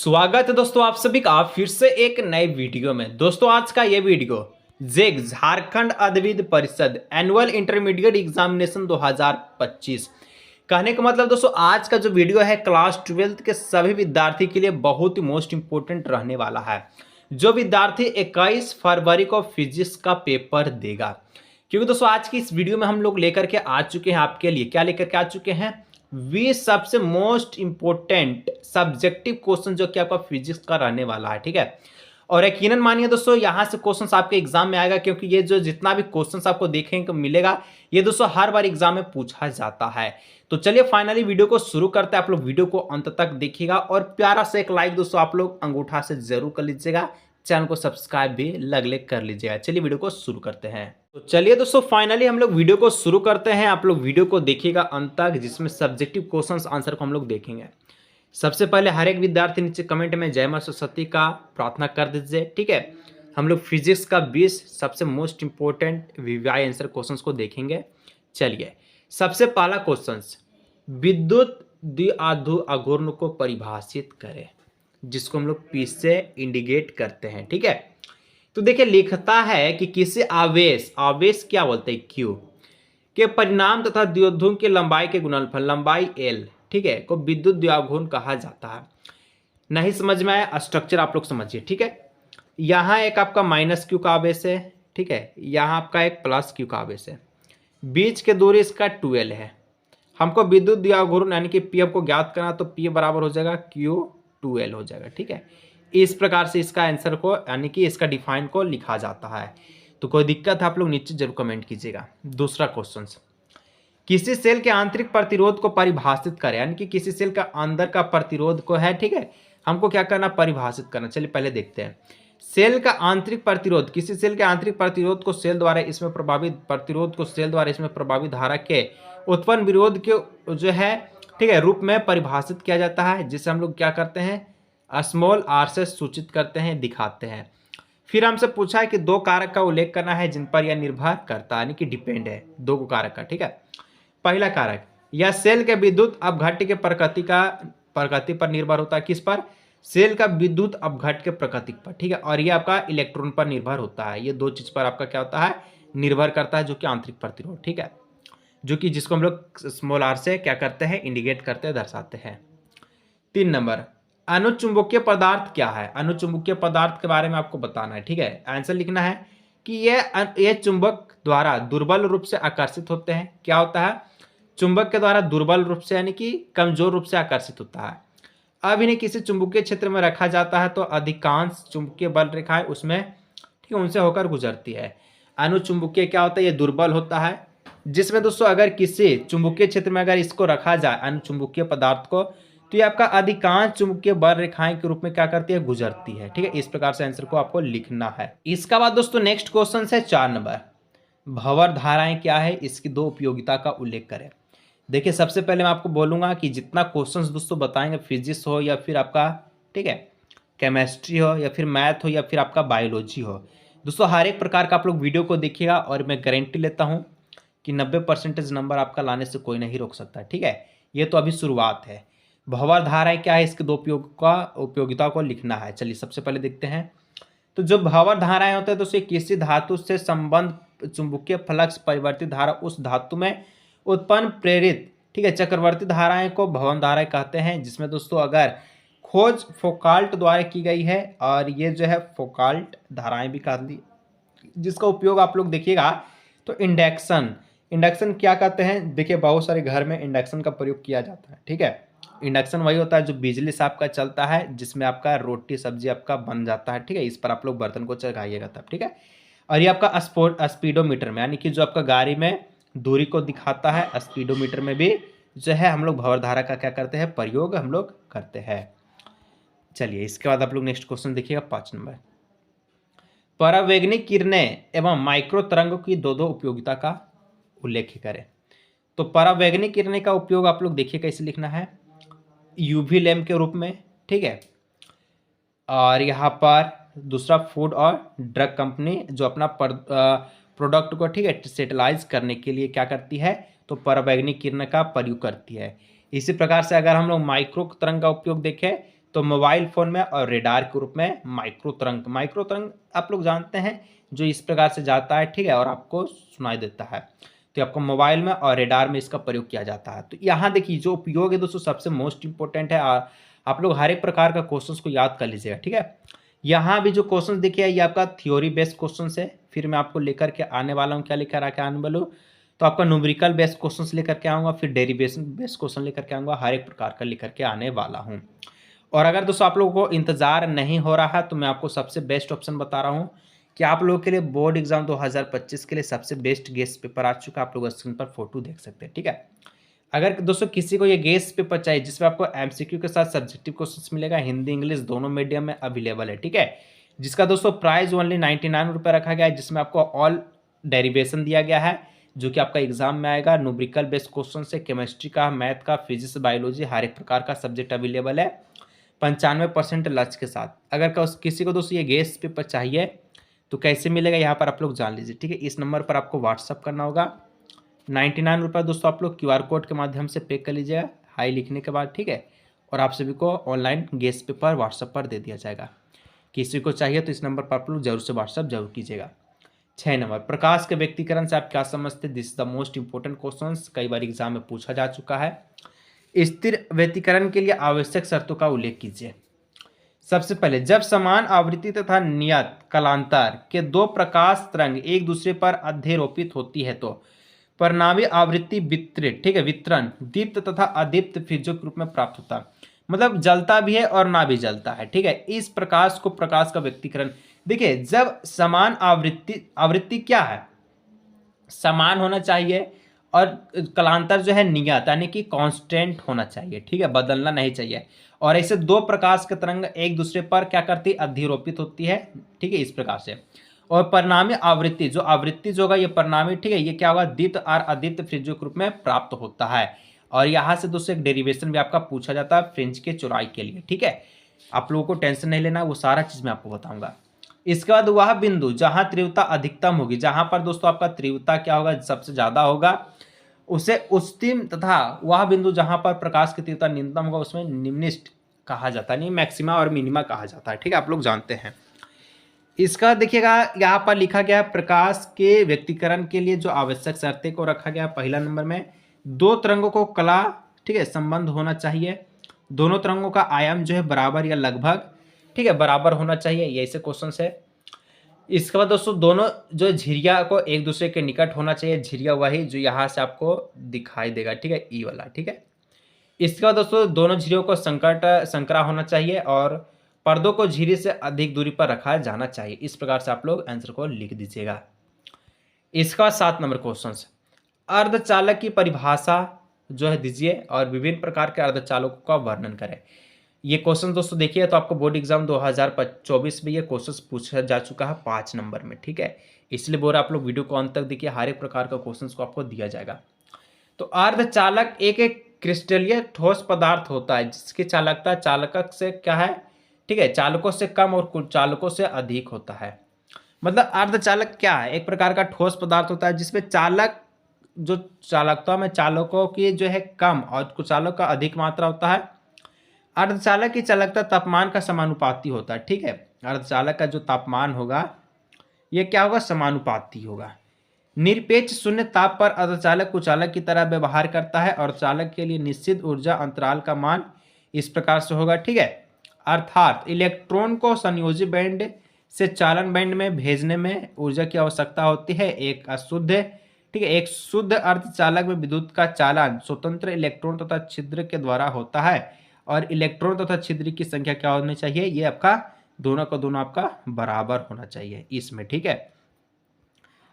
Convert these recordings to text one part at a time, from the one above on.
स्वागत है दोस्तों आप सभी का फिर से एक नए वीडियो में। दोस्तों आज का ये वीडियो जेक झारखंड अधिविद्य परिषद एनुअल इंटरमीडिएट एग्जामिनेशन 2025 कहने का मतलब दोस्तों आज का जो वीडियो है क्लास 12 के सभी विद्यार्थी के लिए बहुत ही मोस्ट इंपोर्टेंट रहने वाला है। जो विद्यार्थी 21 फरवरी को फिजिक्स का पेपर देगा, क्योंकि दोस्तों आज की इस वीडियो में हम लोग लेकर के आ चुके हैं आपके लिए, क्या लेकर के आ चुके हैं, 20 सबसे मोस्ट इंपोर्टेंट सब्जेक्टिव क्वेश्चन जो कि आपका फिजिक्स का रहने वाला है। ठीक है, और यकीनन मानिए दोस्तों यहाँ से क्वेश्चंस आपके एग्जाम में आएगा, क्योंकि ये जो जितना भी क्वेश्चंस आपको देखने को मिलेगा ये दोस्तों हर बार एग्जाम में पूछा जाता है। तो चलिए फाइनली वीडियो को शुरू करते हैं। आप लोग वीडियो को अंत तक देखिएगा और प्यारा से एक लाइक दोस्तों आप लोग अंगूठा से जरूर कर लीजिएगा, चैनल को सब्सक्राइब भी लग कर लीजिएगा। चलिए वीडियो को शुरू करते हैं। तो चलिए दोस्तों फाइनली हम लोग वीडियो को शुरू करते हैं। आप लोग वीडियो को देखिएगा अंत तक, जिसमें सब्जेक्टिव क्वेश्चंस आंसर को हम लोग देखेंगे। सबसे पहले हर एक विद्यार्थी नीचे कमेंट में जय मां सरस्वती का प्रार्थना कर दीजिए। ठीक है, हम लोग फिजिक्स का 20 सबसे most important VVI answer questions को देखेंगे। चलिए सबसे पहला क्वेश्चन, विद्युत द्विआधारी आघूर्ण को परिभाषित करें, जिसको हम लोग पी से इंडिकेट करते हैं। ठीक है, तो देखिए लिखता है कि किसी आवेश क्या बोलते हैं, क्यू के परिणाम तथा द्विध्रुव की लंबाई के गुणनफल लंबाई एल, ठीक है, को विद्युत द्विआघूर्ण कहा जाता है। नहीं समझ में आया, स्ट्रक्चर आप लोग समझिए। ठीक है, यहाँ एक आपका माइनस क्यू का आवेश है, ठीक है, यहाँ आपका एक प्लस क्यू का आवेश है, बीच के दूरी इसका 2l है। हमको विद्युत द्विआघूर्ण यानी कि पी को ज्ञात करना, तो पी बराबर हो जाएगा क्यू 2l हो जाएगा। ठीक है, इस प्रकार से इसका आंसर को यानी कि इसका डिफाइन को लिखा जाता है। तो कोई दिक्कत है आप लोग नीचे जरूर कमेंट कीजिएगा। दूसरा क्वेश्चन, किसी सेल के आंतरिक प्रतिरोध को परिभाषित करें, यानी कि किसी सेल का अंदर का प्रतिरोध को है, ठीक है, हमको क्या करना, परिभाषित करना। चलिए पहले देखते हैं। सेल का आंतरिक प्रतिरोध, किसी सेल के आंतरिक प्रतिरोध को सेल द्वारा इसमें प्रभावित धारा के उत्पन्न विरोध के जो है, ठीक है, रूप में परिभाषित किया जाता है, जिसे हम लोग क्या करते हैं, स्मॉल आर से सूचित करते हैं, दिखाते हैं। फिर हमसे पूछा है कि दो कारक का उल्लेख करना है जिन पर यह निर्भर करता है, यानी कि डिपेंड है दो कारक का। ठीक है, पहला कारक, यह सेल के विद्युत अपघट्य के प्रकृति पर निर्भर होता है। किस पर, सेल का विद्युत अपघट्य के प्रकृति पर। ठीक है, और यह आपका इलेक्ट्रॉन पर निर्भर होता है। ये दो चीज पर आपका क्या होता है, निर्भर करता है, जो कि आंतरिक प्रतिरोध। ठीक है, जो कि जिसको हम लोग स्मॉल आर से क्या करते हैं, इंडिकेट करते हैं, दर्शाते हैं। 3 नंबर, अनुचुंबकीय पदार्थ क्या है। अनुचुंबकीय पदार्थ के बारे में आपको बताना है। ठीक है, आंसर लिखना है कि ये चुंबक द्वारा दुर्बल रूप से आकर्षित होते हैं। क्या होता है, चुंबक के द्वारा दुर्बल रूप से यानी कि कमजोर रूप से आकर्षित होता है। अब इन्हें किसी चुंबकीय क्षेत्र में रखा जाता है तो अधिकांश चुंबकीय बल रेखाएं उसमें, ठीक है, उनसे होकर गुजरती है। अनुचुंबकीय क्या होता है, ये दुर्बल होता है, जिसमें दोस्तों अगर किसी चुंबकीय क्षेत्र में अगर इसको रखा जाए अनुचुंबकीय पदार्थ को, तो ये आपका अधिकांश चुंबकीय बल रेखाएं के रूप में क्या करती है, गुजरती है। ठीक है, इस प्रकार से आंसर को आपको लिखना है। इसका बाद दोस्तों नेक्स्ट क्वेश्चन है 4 नंबर, भंवर धाराएं क्या है, इसकी दो उपयोगिता का उल्लेख करें। देखिए सबसे पहले मैं आपको बोलूंगा कि जितना क्वेश्चंस दोस्तों बताएंगे, फिजिक्स हो या फिर आपका, ठीक है, केमिस्ट्री हो या फिर मैथ हो या फिर आपका बायोलॉजी हो, दोस्तों हर एक प्रकार का आप लोग वीडियो को देखिएगा और मैं गारंटी लेता हूं कि 90% नंबर आपका लाने से कोई नहीं रोक सकता। ठीक है, ये तो अभी शुरुआत है। भंवर धाराएं क्या है, इसके दो उपयोगिता को लिखना है। चलिए सबसे पहले देखते हैं। तो जो भंवर धाराएं होते हैं दोस्तों, किसी धातु से संबंध चुंबकीय फ्लक्स परिवर्तित धारा उस धातु में उत्पन्न प्रेरित, ठीक है, चक्रवर्ती धाराएं को भंवर धाराएं कहते हैं। जिसमें दोस्तों अगर खोज फोकाल्ट द्वारा की गई है, और ये जो है फोकाल्ट धाराएं भी कहती है, जिसका उपयोग आप लोग देखिएगा तो इंडक्शन क्या कहते हैं। देखिए बहुत सारे घर में इंडक्शन का प्रयोग किया जाता है। ठीक है, इंडक्शन वही होता है जो बिजली से आपका चलता है, जिसमें आपका रोटी सब्जी आपका बन जाता है। ठीक है, इस पर आप लोग बर्तन को चढ़ाइएगा तब। ठीक है, और ये आपका स्पीडोमीटर में, यानी कि जो आपका गाड़ी में दूरी को दिखाता है, स्पीडोमीटर में भी जो है हम लोग भंवर धारा का क्या करते हैं, प्रयोग हम लोग करते हैं। चलिए इसके बाद आप लोग नेक्स्ट क्वेश्चन देखिएगा 5 नंबर, परावैंगनिक किरणें एवं माइक्रो तरंगों की दो उपयोगिता का उल्लेख करें। तो परावैंगनिक किरणें का उपयोग आप लोग देखिए कैसे लिखना है, यूवी लैम्प के रूप में। ठीक है, और यहाँ पर दूसरा फूड और ड्रग कंपनी जो अपना प्रोडक्ट को, ठीक है, सेटलाइज करने के लिए क्या करती है, तो परावैंगनिक किरण का प्रयोग करती है। इसी प्रकार से अगर हम लोग माइक्रो तरंग का उपयोग देखें तो मोबाइल फ़ोन में और रेडार के रूप में माइक्रो तरंग आप लोग जानते हैं जो इस प्रकार से जाता है, ठीक है, और आपको सुनाई देता है। तो आपको मोबाइल में और रेडार में इसका प्रयोग किया जाता है। तो यहाँ देखिए जो उपयोग है दोस्तों सबसे मोस्ट इंपॉर्टेंट है। आप लोग हर एक प्रकार का क्वेश्चंस को याद कर लीजिएगा, ठीक है। यहाँ भी जो क्वेश्चन देखिए ये आपका थ्योरी बेस्ड क्वेश्चन है। फिर मैं आपको लेकर के आने वाला हूँ, क्या लेकर आके आने वाला हूँ, तो आपका न्यूमेरिकल बेस्ड क्वेश्चंस लेकर के आऊँगा, फिर डेरिवेशन बेस्ड क्वेश्चन लेकर के आऊँगा, हर एक प्रकार का लेकर के आने वाला हूँ। और अगर दोस्तों आप लोगों को इंतजार नहीं हो रहा है तो मैं आपको सबसे बेस्ट ऑप्शन बता रहा हूँ कि आप लोगों के लिए बोर्ड एग्जाम 2025 के लिए सबसे बेस्ट गेस्ट पेपर आ चुका है। आप लोग स्क्रीन पर फोटो देख सकते हैं, ठीक है। अगर दोस्तों किसी को ये गेस्ट पेपर चाहिए जिसमें आपको एमसीक्यू के साथ सब्जेक्टिव क्वेश्चंस मिलेगा, हिंदी इंग्लिश दोनों मीडियम में अवेलेबल है, ठीक है, जिसका दोस्तों प्राइस ओनली 99 रुपये रखा गया है, जिसमें आपको ऑल डेरिवेशन दिया गया है जो कि आपका एग्जाम में आएगा। न्यूमेरिकल बेस्ड क्वेश्चन से केमिस्ट्री का, मैथ का, फिजिक्स, बायोलॉजी हर एक प्रकार का सब्जेक्ट अवेलेबल है 95% लक्ष्य के साथ। अगर किसी को दोस्तों ये गेस्ट पेपर चाहिए तो कैसे मिलेगा यहाँ पर आप लोग जान लीजिए, ठीक है। इस नंबर पर आपको व्हाट्सअप करना होगा। 99 रुपये दोस्तों आप लोग QR कोड के माध्यम से पे कर लीजिएगा हाई लिखने के बाद, ठीक है, और आप सभी को ऑनलाइन गेस्ट पेपर व्हाट्सअप पर दे दिया जाएगा। किसी को चाहिए तो इस नंबर पर आप लोग जरूर से व्हाट्सअप जरूर कीजिएगा। 6 नंबर, प्रकाश के व्यक्तिकरण से आप क्या समझते हैं? This is the most important question, कई बार एग्जाम में पूछा जा चुका है। स्थिर व्यक्तिकरण के लिए आवश्यक शर्तों का उल्लेख कीजिए। सबसे पहले, जब समान आवृत्ति तथा नियत कालांतर के दो प्रकाश तरंग एक दूसरे पर अध्यारोपित होती है तो परिणामी आवृत्ति वितरित, ठीक है, वितरण दीप्त तथा अदीप्त फ्रिजों के रूप में प्राप्त होता है। मतलब जलता भी है और ना भी जलता है, ठीक है। इस प्रकाश को प्रकाश का व्यक्तिकरण, देखिए जब समान आवृत्ति क्या है, समान होना चाहिए, और कालांतर जो है नियत यानी कि कांस्टेंट होना चाहिए, ठीक है, बदलना नहीं चाहिए। और ऐसे दो प्रकाश के तरंग एक दूसरे पर क्या करती है, अध्यारोपित होती है, ठीक है, इस प्रकार से। और परिणामी आवृत्ति जो होगा ये परिणामी, ठीक है, ये क्या होगा, दीप्त और अदीप्त फ्रिंजों के रूप में प्राप्त होता है। और यहाँ से दोस्तों एक डेरिवेशन भी आपका पूछा जाता है फ्रिंज के चौड़ाई के लिए, ठीक है। आप लोगों को टेंशन नहीं लेना, वो सारा चीज मैं आपको बताऊंगा। इसके बाद वह बिंदु जहां तीव्रता अधिकतम होगी, जहां पर दोस्तों आपका तीव्रता क्या होगा, सबसे ज्यादा होगा, उसे उच्चतम, तथा वह बिंदु जहां पर प्रकाश की तीव्रता न्यूनतम होगा उसमें निम्निष्ट कहा जाता है, नहीं मैक्सिमा और मिनिमा कहा जाता है, ठीक है, आप लोग जानते हैं। इसका देखिएगा यहाँ पर लिखा गया प्रकाश के व्यक्तिकरण के लिए जो आवश्यक शर्तें को रखा गया। पहला नंबर में दो तरंगों को कला, ठीक है, संबंध होना चाहिए। दोनों तरंगों का आयाम जो है बराबर या लगभग, ठीक है, बराबर होना चाहिए, ये ऐसे क्वेश्चन है। इसके बाद दोस्तों दोनों जो झिरिया को एक दूसरे के निकट होना चाहिए। झिरिया वही जो यहाँ से आपको दिखाई देगा, ठीक है, ई वाला, ठीक है। इसके बाद दोस्तों दोनों झिरियों को संकरा होना चाहिए और पर्दों को झिरी से अधिक दूरी पर रखा जाना चाहिए। इस प्रकार से आप लोग आंसर को लिख दीजिएगा। इसका 7 नंबर क्वेश्चन, अर्धचालक की परिभाषा जो है दीजिए और विभिन्न प्रकार के अर्धचालकों का वर्णन करें। ये क्वेश्चन दोस्तों देखिए तो आपको बोर्ड एग्जाम 2024 में ये क्वेश्चन पूछा जा चुका है 5 नंबर में, ठीक है, इसलिए बोल रहा आप लोग वीडियो को अंत तक देखिए, हर एक प्रकार का क्वेश्चन को आपको दिया जाएगा। तो अर्धचालक एक क्रिस्टलीय ठोस पदार्थ होता है जिसकी चालकता चालकक से क्या है, ठीक है, चालकों से कम और कुल चालकों से अधिक होता है। मतलब अर्धचालक क्या है, एक प्रकार का ठोस पदार्थ होता है जिसमें चालक जो चालकता में चालकों की जो है कम और कुछ चालकों का अधिक मात्रा होता है। अर्धचालक की चालकता तापमान का समानुपाती होता है, ठीक है। अर्धचालक का जो तापमान होगा ये क्या होगा, समानुपाती होगा। निरपेक्ष शून्य ताप पर अर्धचालक कुचालक की तरह व्यवहार करता है और चालक के लिए निश्चित ऊर्जा अंतराल का मान इस प्रकार से होगा, ठीक है। अर्थात इलेक्ट्रॉन को संयोजी बैंड से चालन बैंड में भेजने में ऊर्जा की आवश्यकता होती है। एक अशुद्ध, ठीक है, एक शुद्ध अर्धचालक में विद्युत का चालन स्वतंत्र इलेक्ट्रॉन तथा छिद्र के द्वारा होता है और इलेक्ट्रॉन तथा छिद्र की संख्या क्या होनी चाहिए, ये आपका दोनों का दोनों आपका बराबर होना चाहिए इसमें, ठीक है।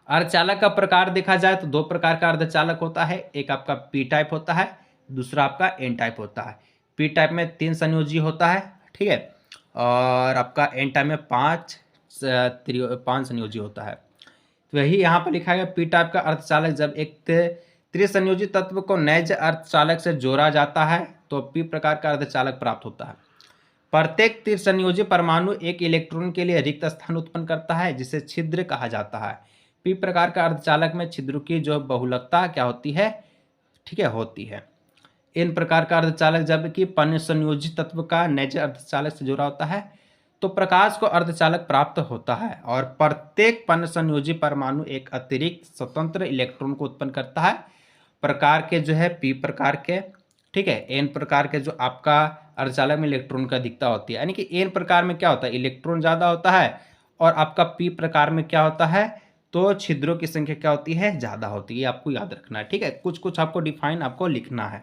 अर्धचालक का प्रकार देखा जाए तो दो प्रकार का अर्धचालक होता है, एक आपका पी टाइप होता है, दूसरा आपका एन टाइप होता है। पी टाइप में 3 संयोजी होता है, ठीक है, और आपका एन टाइप में 5 संयोजी होता है। तो यही यहाँ पर लिखा गया, पी टाइप का अर्धचालक जब एक त्रिसंयोजी तत्व को नैज अर्धचालक से जोड़ा जाता है तो पी प्रकार का अर्धचालक प्राप्त होता है। प्रत्येक त्रिसंयोजी परमाणु एक इलेक्ट्रॉन के लिए रिक्त स्थान उत्पन्न करता है जिसे छिद्र कहा जाता है। पी प्रकार का अर्धचालक में छिद्र की जो बहुलकता क्या होती है, ठीक है, होती है। इन प्रकार का अर्धचालक जबकि संयोजी तत्व का नैज अर्धचालक से जुड़ा होता है तो प्रकाश को अर्धचालक प्राप्त होता है और प्रत्येक संयोजी परमाणु एक अतिरिक्त स्वतंत्र इलेक्ट्रॉन को उत्पन्न करता है प्रकार के जो है पी प्रकार के, ठीक है। एन प्रकार के जो आपका अर्धचालक में इलेक्ट्रॉन का अधिकता होती है, यानी कि एन प्रकार में क्या होता है, इलेक्ट्रॉन ज़्यादा होता है और आपका पी प्रकार में क्या होता है, तो छिद्रों की संख्या क्या होती है, ज़्यादा होती है। आपको याद रखना है, ठीक है। कुछ कुछ आपको डिफाइन आपको लिखना है।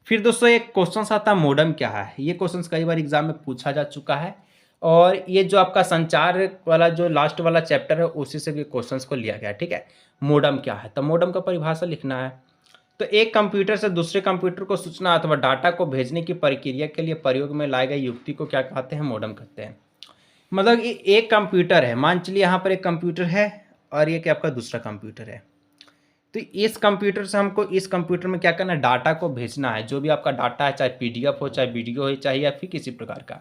फिर दोस्तों एक क्वेश्चन आता है मोडम क्या है। ये क्वेश्चन कई बार एग्जाम में पूछा जा चुका है और ये जो आपका संचार वाला जो लास्ट वाला चैप्टर है उसी से भी क्वेश्चंस को लिया गया है, ठीक है। मोडम क्या है, तो मोडम का परिभाषा लिखना है। तो एक कंप्यूटर से दूसरे कंप्यूटर को सूचना अथवा डाटा को भेजने की प्रक्रिया के लिए प्रयोग में लाए गए युक्ति को क्या कहते हैं, मोडम कहते हैं। मतलब एक कंप्यूटर है, मान चलिए यहाँ पर एक कंप्यूटर है और ये क्या आपका दूसरा कंप्यूटर है। तो इस कंप्यूटर से हमको इस कंप्यूटर में क्या करना है, डाटा को भेजना है। जो भी आपका डाटा है, चाहे पीडीएफ हो, चाहे वीडियो हो, चाहे या फिर किसी प्रकार का,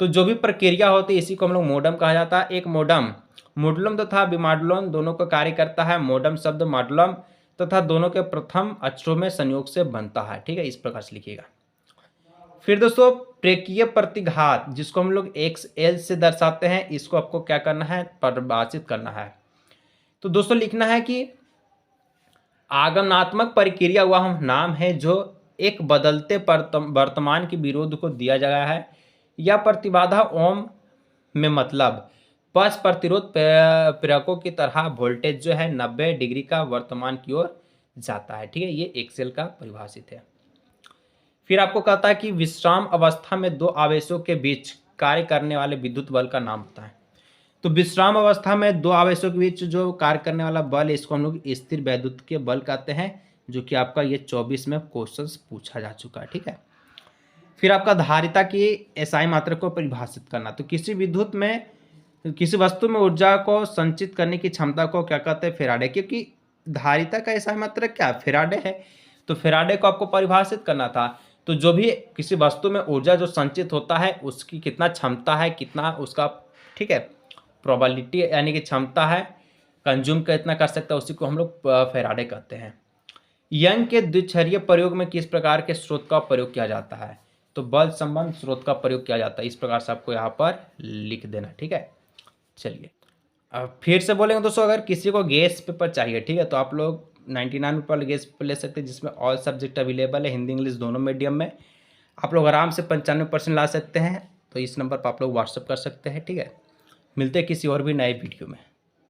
तो जो भी प्रक्रिया होती है इसी को हम लोग मोडम कहा जाता है। एक मोडम मॉडुलम तथा विमॉडुलम दोनों का कार्य करता है। मोडम शब्द मॉडुलम तथा दोनों के प्रथम अक्षरों में संयोग से बनता है, ठीक है। इस प्रकार से लिखिएगा। फिर दोस्तों प्रेकीय प्रतिघात जिसको हम लोग XL से दर्शाते हैं, इसको आपको क्या करना है, परिभाषित करना है। तो दोस्तों लिखना है कि आगमनात्मक प्रक्रिया वह नाम है जो एक बदलते वर्तमान के विरोध को दिया गया है या प्रतिबाधा ओम में मतलब पश प्रतिरोध प्रेरकों की तरह वोल्टेज जो है 90 डिग्री का वर्तमान की ओर जाता है, ठीक है। ये एक्सेल का परिभाषित है। फिर आपको कहता है कि विश्राम अवस्था में दो आवेशों के बीच कार्य करने वाले विद्युत बल का नाम होता है। तो विश्राम अवस्था में दो आवेशों के बीच जो कार्य करने वाला बल, इसको हम लोग स्थिर वैद्युत के बल कहते हैं, जो कि आपका ये 24 में क्वेश्चंस पूछा जा चुका है, ठीक है। फिर आपका धारिता की एसआई मात्रा को परिभाषित करना। तो किसी विद्युत में किसी वस्तु में ऊर्जा को संचित करने की क्षमता को क्या कहते हैं, फेराडे। क्योंकि धारिता का एसआई मात्रा क्या, फेराडे है। तो फेराडे को आपको परिभाषित करना था। तो जो भी किसी वस्तु में ऊर्जा जो संचित होता है उसकी कितना क्षमता है, कितना उसका, ठीक है, प्रोबेबिलिटी यानी कि क्षमता है, कंज्यूम कितना कर सकता है, उसी को हम लोग फेराडे कहते हैं। यंग के द्विचर्य प्रयोग में किस प्रकार के स्रोत का प्रयोग किया जाता है, तो बल संबंध स्रोत का प्रयोग किया जाता है। इस प्रकार से आपको यहाँ पर लिख देना, ठीक है। चलिए अब फिर से बोलेंगे दोस्तों, अगर किसी को गैस पेपर चाहिए, ठीक है, तो आप लोग 99 पेपर गैस पेपर ले सकते हैं, जिसमें ऑल सब्जेक्ट अवेलेबल है, हिंदी इंग्लिश दोनों मीडियम में। आप लोग आराम से 95% ला सकते हैं। तो इस नंबर पर आप लोग व्हाट्सअप कर सकते हैं, ठीक है। मिलते हैं किसी और भी नए वीडियो में।